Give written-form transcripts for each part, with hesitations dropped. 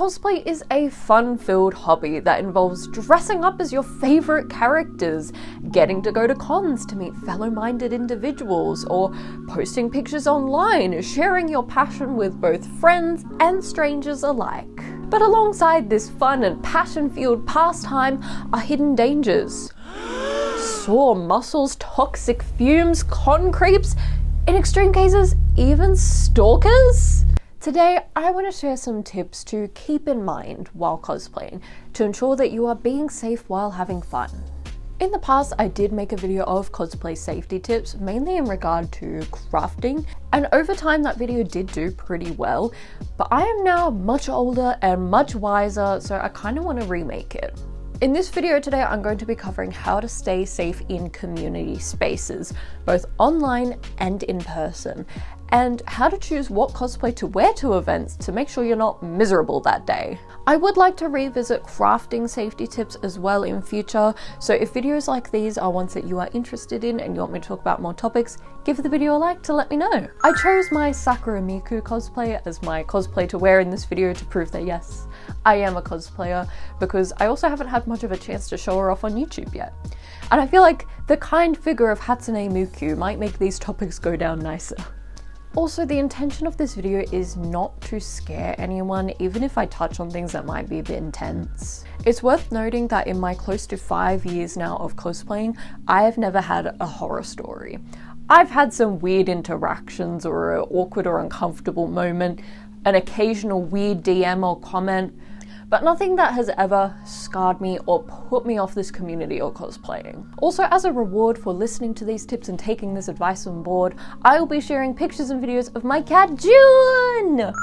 Cosplay is a fun-filled hobby that involves dressing up as your favorite characters, getting to go to cons to meet fellow-minded individuals, or posting pictures online, sharing your passion with both friends and strangers alike. But alongside this fun and passion-fueled pastime are hidden dangers. Sore muscles, toxic fumes, con creeps, in extreme cases, even stalkers? Today, I want to share some tips to keep in mind while cosplaying to ensure that you are being safe while having fun. In the past, I did make a video of cosplay safety tips, mainly in regard to crafting, and over time that video did do pretty well, but I am now much older and much wiser, so I kind of want to remake it. In this video today, I'm going to be covering how to stay safe in community spaces, both online and in person, and how to choose what cosplay to wear to events to make sure you're not miserable that day. I would like to revisit crafting safety tips as well in future, so if videos like these are ones that you are interested in and you want me to talk about more topics, give the video a like to let me know. I chose my Sakura Miku cosplay as my cosplay to wear in this video to prove that yes, I am a cosplayer, because I also haven't had much of a chance to show her off on YouTube yet. And I feel like the kind figure of Hatsune Miku might make these topics go down nicer. Also, the intention of this video is not to scare anyone, even if I touch on things that might be a bit intense. It's worth noting that in my close to 5 years now of cosplaying, I have never had a horror story. I've had some weird interactions or an awkward or uncomfortable moment, an occasional weird DM or comment, but nothing that has ever scarred me or put me off this community or cosplaying. Also, as a reward for listening to these tips and taking this advice on board, I will be sharing pictures and videos of my cat, June!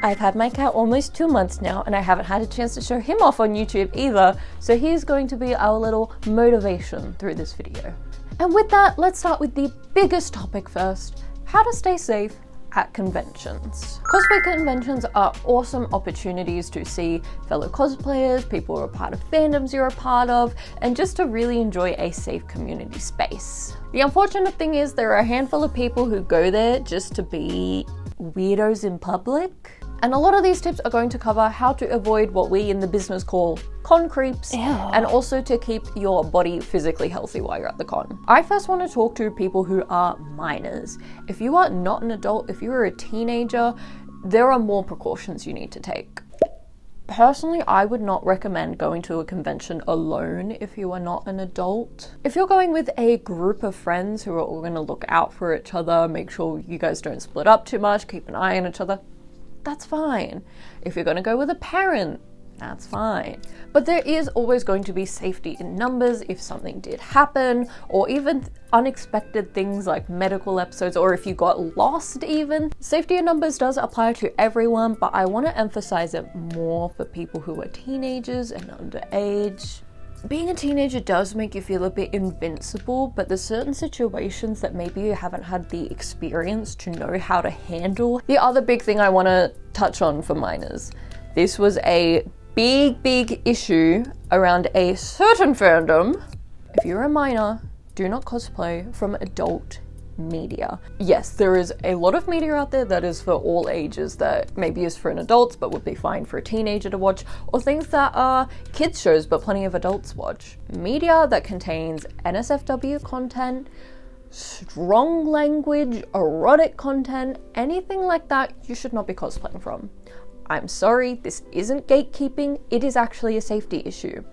I've had my cat almost 2 months now, and I haven't had a chance to show him off on YouTube either, so he's going to be our little motivation through this video. And with that, let's start with the biggest topic first: how to stay safe at conventions. Cosplay conventions are awesome opportunities to see fellow cosplayers, people who are part of fandoms you're a part of, and just to really enjoy a safe community space. The unfortunate thing is there are a handful of people who go there just to be weirdos in public. And a lot of these tips are going to cover how to avoid what we in the business call con creeps, and also to keep your body physically healthy while you're at the con. I first want to talk to people who are minors. If you are not an adult, if you're a teenager, there are more precautions you need to take. Personally, I would not recommend going to a convention alone if you are not an adult. If you're going with a group of friends who are all going to look out for each other, make sure you guys don't split up too much, keep an eye on each other, that's fine. If you're going to go with a parent, that's fine. But there is always going to be safety in numbers if something did happen, or even unexpected things like medical episodes, or if you got lost even. Safety in numbers does apply to everyone, but I want to emphasize it more for people who are teenagers and underage. Being a teenager does make you feel a bit invincible, but there's certain situations that maybe you haven't had the experience to know how to handle. The other big thing I want to touch on for minors, this was a big issue around a certain fandom. If you're a minor, do not cosplay from adult media. Yes, there is a lot of media out there that is for all ages, that maybe is for an adult but would be fine for a teenager to watch, or things that are kids shows but plenty of adults watch. Media that contains NSFW content, strong language, erotic content, anything like that, you should not be cosplaying from. I'm sorry, this isn't gatekeeping, it is actually a safety issue.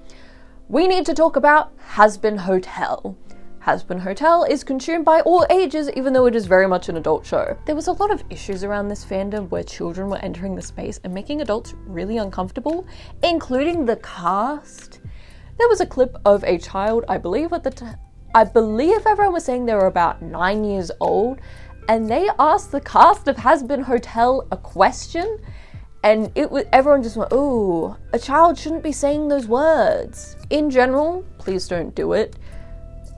We need to talk about Has-Been Hotel. Has-Been Hotel is consumed by all ages, even though it is very much an adult show. There was a lot of issues around this fandom where children were entering the space and making adults really uncomfortable, including the cast. There was a clip of a child, I believe everyone was saying they were about 9 years old, and they asked the cast of Has-Been Hotel a question, and everyone just went, "Ooh, a child shouldn't be saying those words." In general, please don't do it.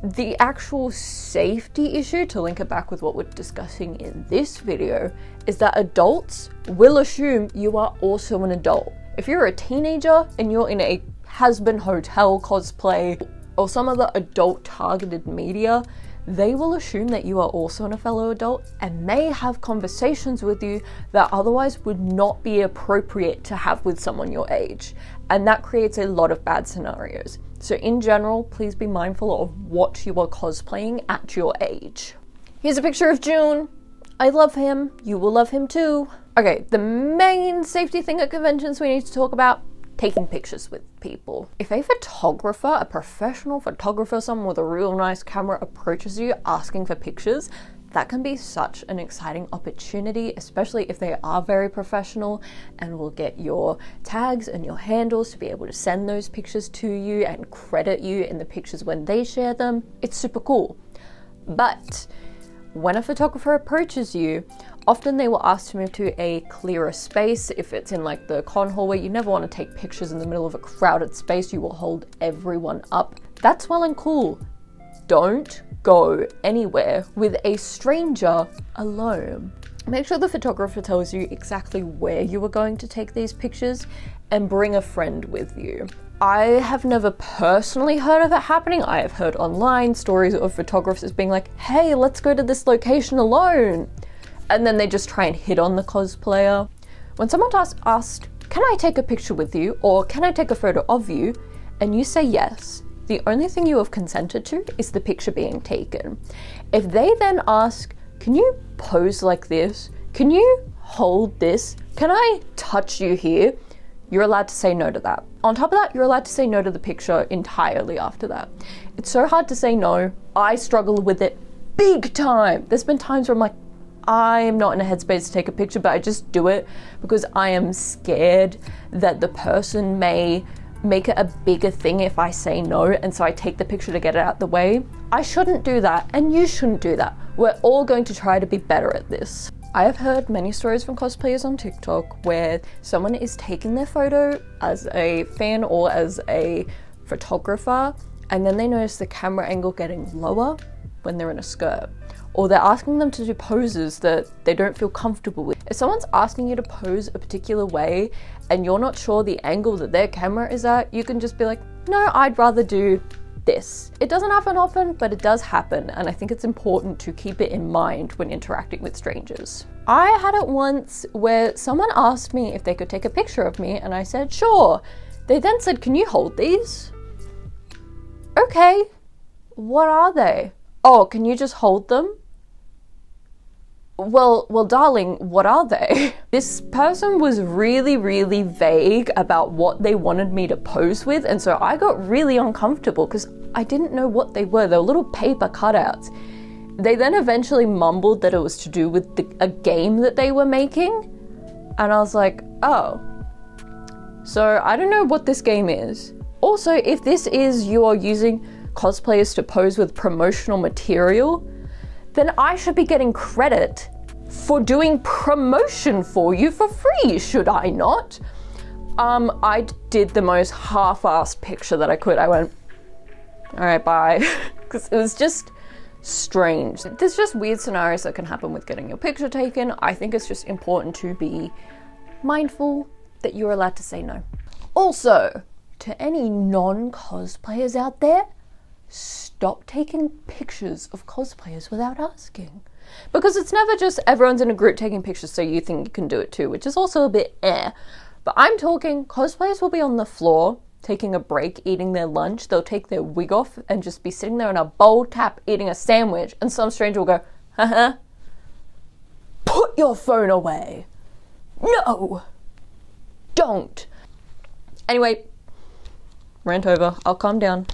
The actual safety issue, to link it back with what we're discussing in this video, is that adults will assume you are also an adult. If you're a teenager and you're in a Has-Been Hotel cosplay or some other adult targeted media, they will assume that you are also a fellow adult and may have conversations with you that otherwise would not be appropriate to have with someone your age. And that creates a lot of bad scenarios. So in general, please be mindful of what you are cosplaying at your age. Here's a picture of June. I love him. You will love him too. Okay, the main safety thing at conventions we need to talk about: taking pictures with people. If a photographer, a professional photographer, someone with a real nice camera approaches you asking for pictures, that can be such an exciting opportunity, especially if they are very professional and will get your tags and your handles to be able to send those pictures to you and credit you in the pictures when they share them. It's super cool. But when a photographer approaches you, often they will ask to move to a clearer space. If it's in like the con hallway, you never want to take pictures in the middle of a crowded space. You will hold everyone up. That's well and cool. Don't go anywhere with a stranger alone. Make sure the photographer tells you exactly where you are going to take these pictures and bring a friend with you. I have never personally heard of it happening. I have heard online stories of photographers being like, hey, let's go to this location alone. And then they just try and hit on the cosplayer. When someone asked, can I take a picture with you? Or can I take a photo of you? And you say yes, the only thing you have consented to is the picture being taken. If they then ask, can you pose like this? Can you hold this? Can I touch you here? You're allowed to say no to that. On top of that, you're allowed to say no to the picture entirely after that. It's so hard to say no. I struggle with it big time. There's been times where I'm like, I'm not in a headspace to take a picture, but I just do it because I am scared that the person may make it a bigger thing if I say no, and so I take the picture to get it out the way. I shouldn't do that, and you shouldn't do that. We're all going to try to be better at this. I have heard many stories from cosplayers on TikTok where someone is taking their photo as a fan or as a photographer, and then they notice the camera angle getting lower when they're in a skirt. Or they're asking them to do poses that they don't feel comfortable with. If someone's asking you to pose a particular way and you're not sure the angle that their camera is at, you can just be like, no, I'd rather do this. It doesn't happen often, but it does happen, and I think it's important to keep it in mind when interacting with strangers. I had it once where someone asked me if they could take a picture of me, and I said, sure. They then said, can you hold these? Okay, what are they? Oh, can you just hold them? Well, darling, what are they? This person was really, really vague about what they wanted me to pose with, and so I got really uncomfortable because I didn't know what they were. They were little paper cutouts. They then eventually mumbled that it was to do with a game that they were making, and I was like, oh. So I don't know what this game is. Also, if this is you are using cosplayers to pose with promotional material, then I should be getting credit for doing promotion for you for free, should I not? I did the most half-assed picture that I could. I went, all right, bye. Because it was just strange. There's just weird scenarios that can happen with getting your picture taken. I think it's just important to be mindful that you're allowed to say no. Also, to any non-cosplayers out there, stop taking pictures of cosplayers without asking. Because it's never just everyone's in a group taking pictures so you think you can do it too, which is also a bit But I'm talking cosplayers will be on the floor taking a break, eating their lunch. They'll take their wig off and just be sitting there in a bold cap eating a sandwich, and some stranger will go, haha, put your phone away. No, don't. Anyway, rant over. I'll calm down.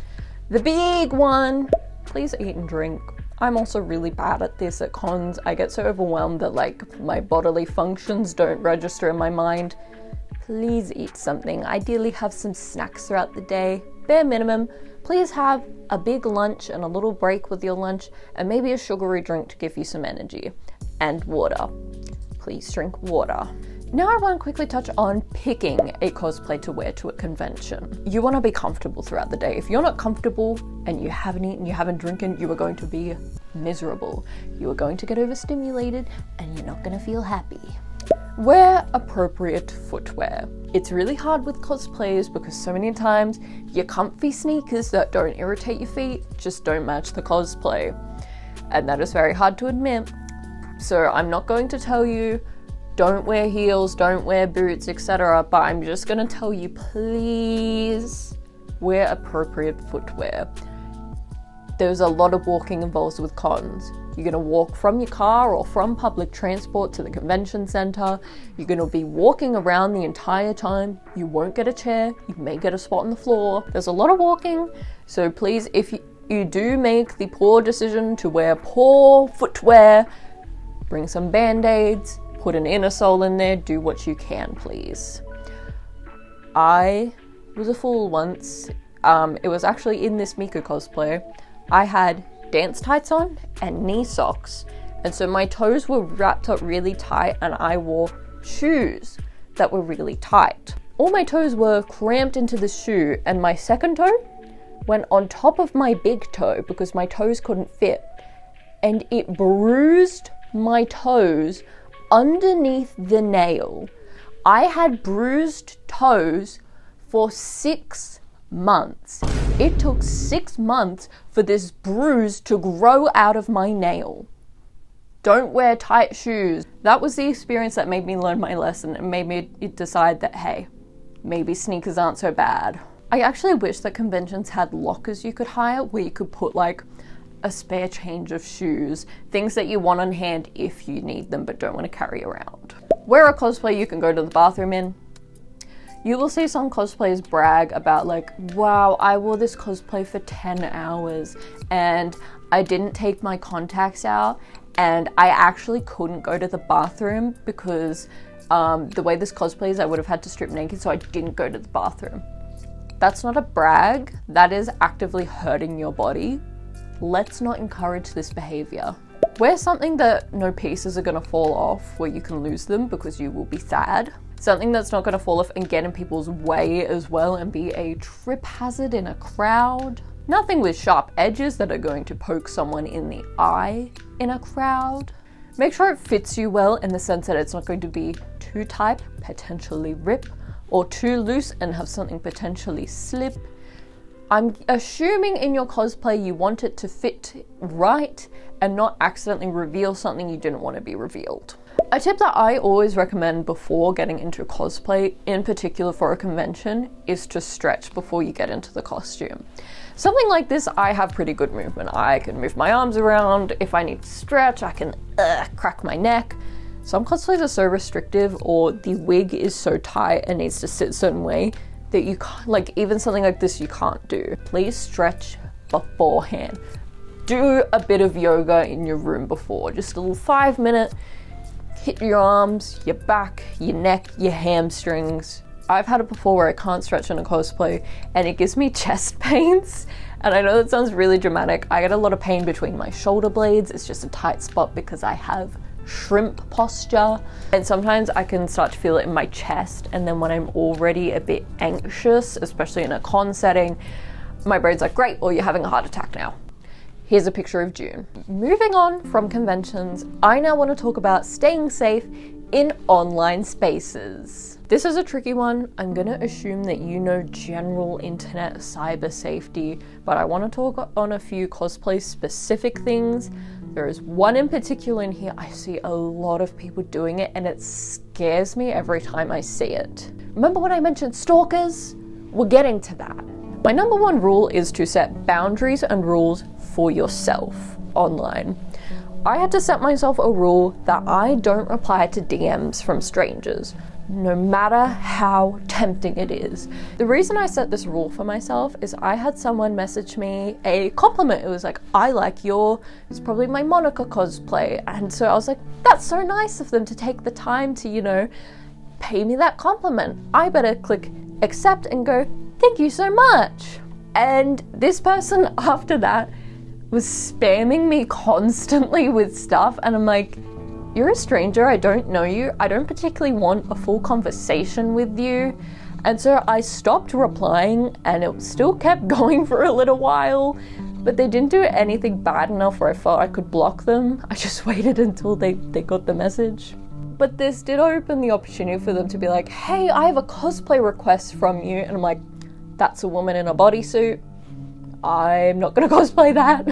The big one, please eat and drink. I'm also really bad at this at cons. I get so overwhelmed that like my bodily functions don't register in my mind. Please eat something. Ideally have some snacks throughout the day. Bare minimum, please have a big lunch and a little break with your lunch and maybe a sugary drink to give you some energy. And water. Please drink water. Now I want to quickly touch on picking a cosplay to wear to a convention. You want to be comfortable throughout the day. If you're not comfortable and you haven't eaten, you haven't drinking, you are going to be miserable. You are going to get overstimulated and you're not going to feel happy. Wear appropriate footwear. It's really hard with cosplayers because so many times your comfy sneakers that don't irritate your feet just don't match the cosplay. and that is very hard to admit. So I'm not going to tell you don't wear heels, don't wear boots, etc. But I'm just gonna tell you, please wear appropriate footwear. There's a lot of walking involved with cons. You're gonna walk from your car or from public transport to the convention center. You're gonna be walking around the entire time. You won't get a chair. You may get a spot on the floor. There's a lot of walking. So please, if you do make the poor decision to wear poor footwear, bring some band-aids, put an inner sole in there, do what you can, please. I was a fool once. It was actually in this Mika cosplay. I had dance tights on and knee socks, and so my toes were wrapped up really tight, and I wore shoes that were really tight. All my toes were cramped into the shoe, and my second toe went on top of my big toe because my toes couldn't fit, and it bruised my toes underneath the nail. I had bruised toes for 6 months. It took 6 months for this bruise to grow out of my nail. Don't wear tight shoes. That was the experience that made me learn my lesson and made me decide that, hey, maybe sneakers aren't so bad. I actually wish that conventions had lockers you could hire where you could put like a spare change of shoes, things that you want on hand if you need them but don't want to carry around. Wear a cosplay you can go to the bathroom in. You will see some cosplayers brag about like, wow, I wore this cosplay for 10 hours and I didn't take my contacts out and I actually couldn't go to the bathroom because the way this cosplay is, I would have had to strip naked, so I didn't go to the bathroom. That's not a brag, that is actively hurting your body. Let's not encourage this behavior. Wear something that no pieces are gonna fall off where you can lose them because you will be sad. Something that's not gonna fall off and get in people's way as well and be a trip hazard in a crowd. Nothing with sharp edges that are going to poke someone in the eye in a crowd. Make sure it fits you well in the sense that it's not going to be too tight, potentially rip, or too loose and have something potentially slip. I'm assuming in your cosplay you want it to fit right and not accidentally reveal something you didn't want to be revealed. A tip that I always recommend before getting into cosplay, in particular for a convention, is to stretch before you get into the costume. Something like this, I have pretty good movement. I can move my arms around. If I need to stretch, I can crack my neck. Some cosplays are so restrictive or the wig is so tight and needs to sit a certain way that you can't, like even something like this you can't do. Please stretch beforehand. Do a bit of yoga in your room before, just a little 5-minute, hit your arms, your back, your neck, your hamstrings. I've had it before where I can't stretch in a cosplay and it gives me chest pains. And I know that sounds really dramatic. I get a lot of pain between my shoulder blades. It's just a tight spot because I have shrimp posture, and sometimes I can start to feel it in my chest, and then when I'm already a bit anxious, especially in a con setting, my brain's like, great, well, you're having a heart attack now. Here's a picture of June. Moving on from conventions, I now want to talk about staying safe in online spaces. This is a tricky one. I'm gonna assume that you know general internet cyber safety, but I want to talk on a few cosplay specific things. There is one in particular in here, I see a lot of people doing it and it scares me every time I see it. Remember when I mentioned stalkers? We're getting to that. My number one rule is to set boundaries and rules for yourself online. I had to set myself a rule that I don't reply to DMs from strangers, no matter how tempting it is. The reason I set this rule for myself is I had someone message me a compliment. It was like, I like it's probably my Monica cosplay. And so I was like, that's so nice of them to take the time to, pay me that compliment. I better click accept and go, thank you so much. And this person after that was spamming me constantly with stuff. And I'm like, you're a stranger, I don't know you, I don't particularly want a full conversation with you. And so I stopped replying and it still kept going for a little while, but they didn't do anything bad enough where I felt I could block them. I just waited until they got the message. But this did open the opportunity for them to be like, hey, I have a cosplay request from you. And I'm like, that's a woman in a bodysuit. I'm not gonna cosplay that.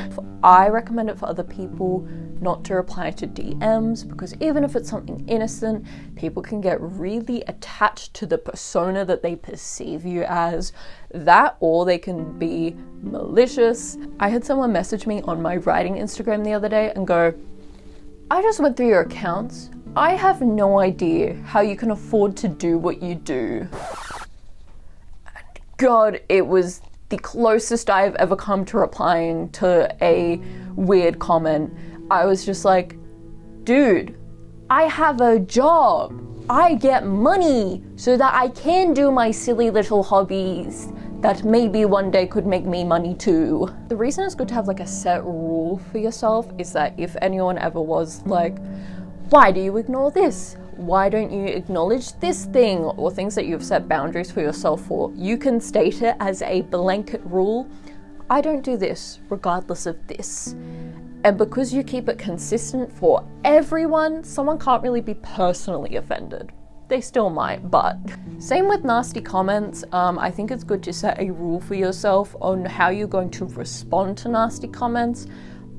I recommend it for other people not to reply to DMs, because even if it's something innocent, people can get really attached to the persona that they perceive you as. That, or they can be malicious. I had someone message me on my writing Instagram the other day and go, I just went through your accounts. I have no idea how you can afford to do what you do. God, it was the closest I have ever come to replying to a weird comment. I was just like, dude, I have a job. I get money so that I can do my silly little hobbies that maybe one day could make me money too. The reason it's good to have like a set rule for yourself is that if anyone ever was like, why do you ignore this? Why don't you acknowledge this thing? Or things that you've set boundaries for yourself for, you can state it as a blanket rule. I don't do this regardless of this. And because you keep it consistent for everyone, someone can't really be personally offended. They still might, but same with nasty comments. I think it's good to set a rule for yourself on how you're going to respond to nasty comments.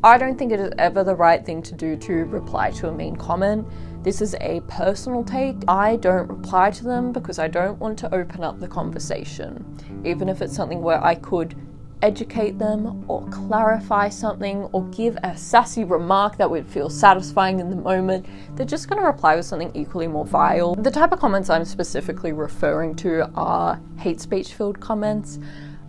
I don't think it is ever the right thing to do to reply to a mean comment. This is a personal take. I don't reply to them because I don't want to open up the conversation. Even if it's something where I could educate them or clarify something or give a sassy remark that would feel satisfying in the moment, they're just going to reply with something equally more vile. The type of comments I'm specifically referring to are hate speech filled comments.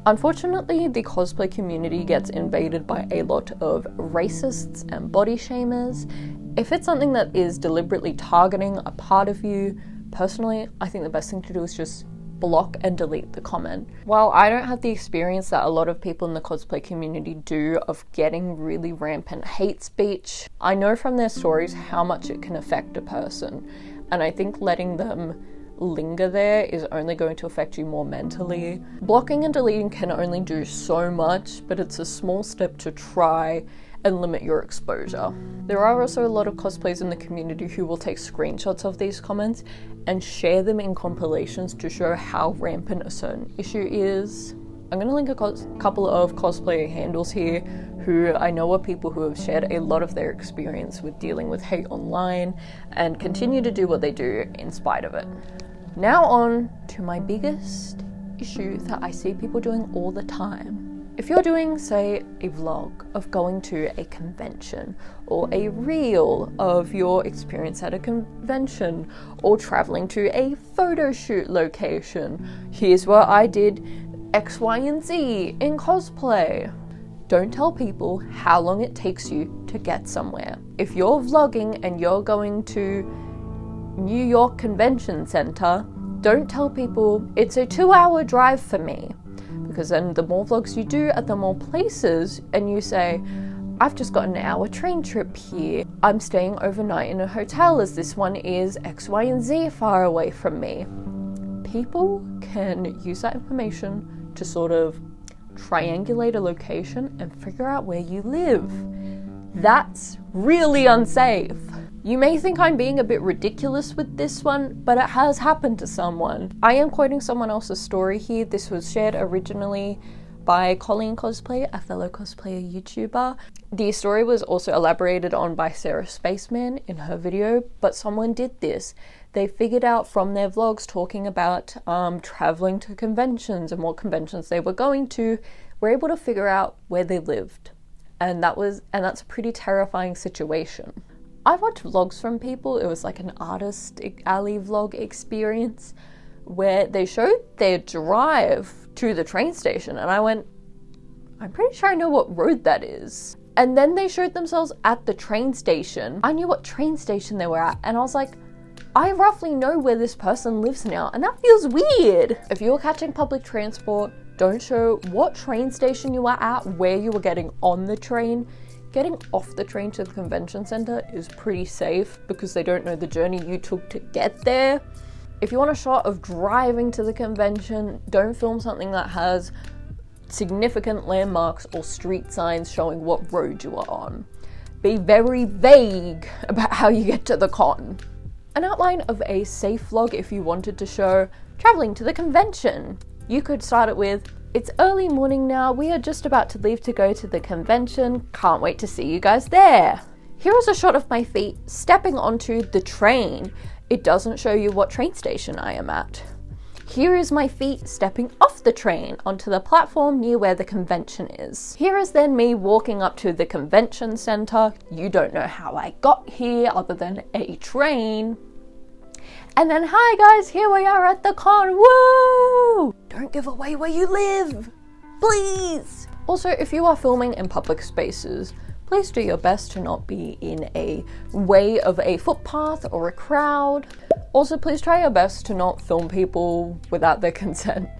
Unfortunately, the cosplay community gets invaded by a lot of racists and body shamers. If it's something that is deliberately targeting a part of you, personally, I think the best thing to do is just block and delete the comment. While I don't have the experience that a lot of people in the cosplay community do of getting really rampant hate speech, I know from their stories how much it can affect a person. And I think letting them linger there is only going to affect you more mentally. Blocking and deleting can only do so much, but it's a small step to try and limit your exposure. There are also a lot of cosplayers in the community who will take screenshots of these comments and share them in compilations to show how rampant a certain issue is. I'm going to link a couple of cosplay handles here who I know are people who have shared a lot of their experience with dealing with hate online and continue to do what they do in spite of it. Now on to my biggest issue that I see people doing all the time. If you're doing, say, a vlog of going to a convention, or a reel of your experience at a convention, or traveling to a photo shoot location, here's what I did X, Y, and Z in cosplay. Don't tell people how long it takes you to get somewhere. If you're vlogging and you're going to New York Convention Center, don't tell people it's a 2-hour drive for me, because then the more vlogs you do at the more places and you say, I've just got an hour train trip here, I'm staying overnight in a hotel as this one is X, Y, and Z far away from me. People can use that information to sort of triangulate a location and figure out where you live. That's really unsafe. You may think I'm being a bit ridiculous with this one, but it has happened to someone. I am quoting someone else's story here. This was shared originally by Colleen Cosplay, a fellow cosplayer YouTuber. The story was also elaborated on by Sarah Spaceman in her video, but someone did this. They figured out from their vlogs talking about traveling to conventions and what conventions they were going to, were able to figure out where they lived. And that's a pretty terrifying situation. I watched vlogs from people. It was like an artist alley vlog experience where they showed their drive to the train station, and I went, I'm pretty sure I know what road that is. And then they showed themselves at the train station. I knew what train station they were at, and I was like, I roughly know where this person lives now, and that feels weird. If you're catching public transport, don't show what train station you are at, where you were getting on the train. Getting off the train to the convention center is pretty safe because they don't know the journey you took to get there. If you want a shot of driving to the convention, don't film something that has significant landmarks or street signs showing what road you are on. Be very vague about how you get to the con. An outline of a safe vlog if you wanted to show traveling to the convention. You could start it with, It's early morning now, we are just about to leave to go to the convention. Can't wait to see you guys there. Here is a shot of my feet stepping onto the train. It doesn't show you what train station I am at. Here is my feet stepping off the train onto the platform near where the convention is. Here is then me walking up to the convention center. You don't know how I got here other than a train. And then, hi guys, here we are at the con, woo! Don't give away where you live, please! Also, if you are filming in public spaces, please do your best to not be in a way of a footpath or a crowd. Also, please try your best to not film people without their consent.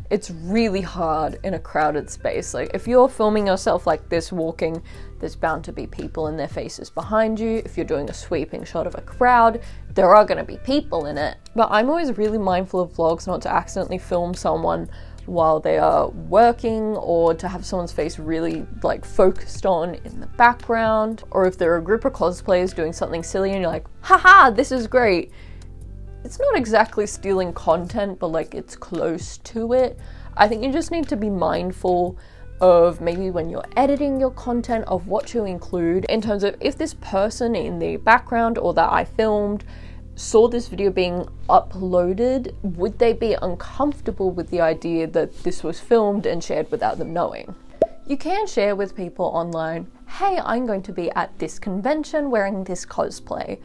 It's really hard in a crowded space. Like, if you're filming yourself like this walking, there's bound to be people in their faces behind you. If you're doing a sweeping shot of a crowd, there are gonna be people in it. But I'm always really mindful of vlogs not to accidentally film someone while they are working, or to have someone's face really like focused on in the background. Or if there are a group of cosplayers doing something silly and you're like, haha, this is great. It's not exactly stealing content, but like it's close to it. I think you just need to be mindful of maybe when you're editing your content of what to include, in terms of if this person in the background or that I filmed saw this video being uploaded, would they be uncomfortable with the idea that this was filmed and shared without them knowing? You can share with people online, hey, I'm going to be at this convention wearing this cosplay.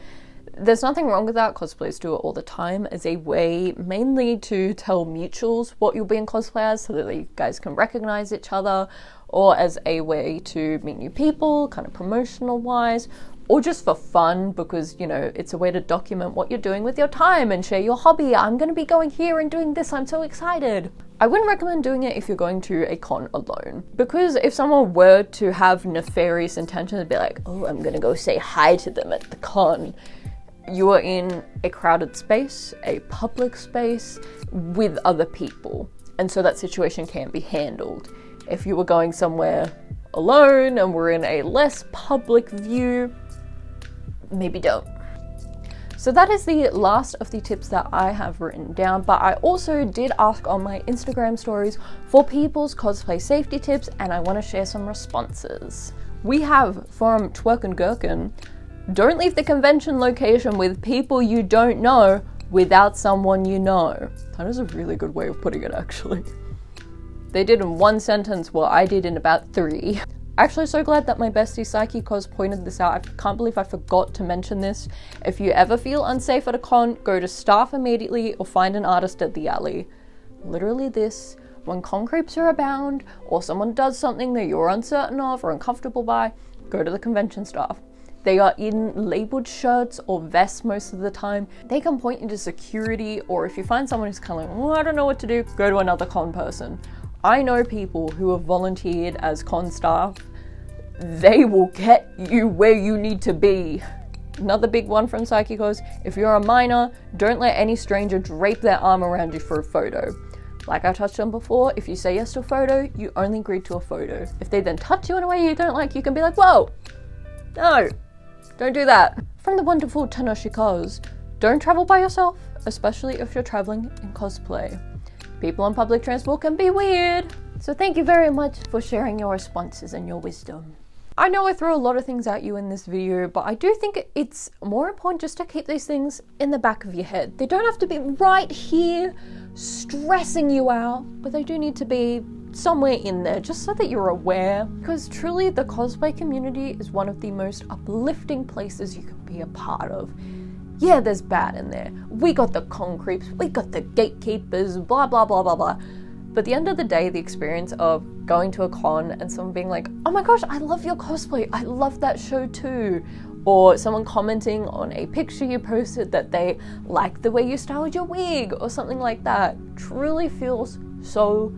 There's nothing wrong with that. Cosplayers do it all the time as a way mainly to tell mutuals what you'll be in cosplay as, so that you guys can recognize each other, or as a way to meet new people, kind of promotional wise, or just for fun, because, you know, it's a way to document what you're doing with your time and share your hobby. I'm going to be going here and doing this. I'm so excited. I wouldn't recommend doing it if you're going to a con alone, because if someone were to have nefarious intentions and be like, oh, I'm going to go say hi to them at the con, you are in a crowded space, a public space with other people, and so that situation can't be handled. If you were going somewhere alone and were in a less public view, maybe don't. So that is the last of the tips that I have written down, but I also did ask on my Instagram stories for people's cosplay safety tips, and I want to share some responses. We have from Twerk and Gherkin, don't leave the convention location with people you don't know without someone you know. That is a really good way of putting it, actually. They did in one sentence, well, I did in about 3. Actually, so glad that my bestie Psyche Cos pointed this out. I can't believe I forgot to mention this. If you ever feel unsafe at a con, go to staff immediately or find an artist at the alley. Literally this. When con creeps are abound, or someone does something that you're uncertain of or uncomfortable by, go to the convention staff. They are in labeled shirts or vests most of the time. They can point you to security, or if you find someone who's kind of like, oh, I don't know what to do, go to another con person. I know people who have volunteered as con staff. They will get you where you need to be. Another big one from Psychicos, if you're a minor, don't let any stranger drape their arm around you for a photo. Like I touched on before, if you say yes to a photo, you only agreed to a photo. If they then touch you in a way you don't like, you can be like, whoa, no. Don't do that. From the wonderful Tanoshikos, don't travel by yourself, especially if you're traveling in cosplay. People on public transport can be weird. So thank you very much for sharing your responses and your wisdom. I know I throw a lot of things at you in this video, but I do think it's more important just to keep these things in the back of your head. They don't have to be right here, stressing you out, but they do need to be somewhere in there, just so that you're aware, because truly the cosplay community is one of the most uplifting places you can be a part of. Yeah, there's bad in there. We got the con creeps, we got the gatekeepers, blah blah blah blah blah. But at the end of the day, the experience of going to a con and someone being like, oh my gosh, I love your cosplay, I love that show too. Or someone commenting on a picture you posted that they like the way you styled your wig or something like that, truly feels so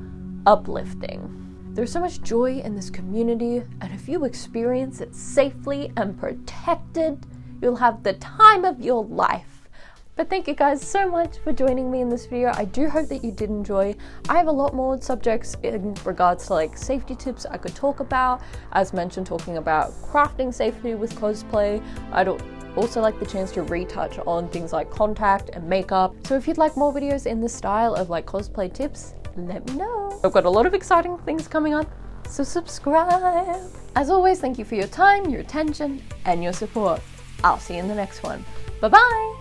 uplifting. There's so much joy in this community, and if you experience it safely and protected, you'll have the time of your life. But thank you guys so much for joining me in this video. I do hope that you did enjoy. I have a lot more subjects in regards to like safety tips I could talk about. As mentioned, talking about crafting safely with cosplay. I'd also like the chance to retouch on things like contact and makeup. So if you'd like more videos in this style of like cosplay tips, let me know. I've got a lot of exciting things coming up, so subscribe. As always, thank you for your time, your attention, and your support. I'll see you in the next one. Bye-bye!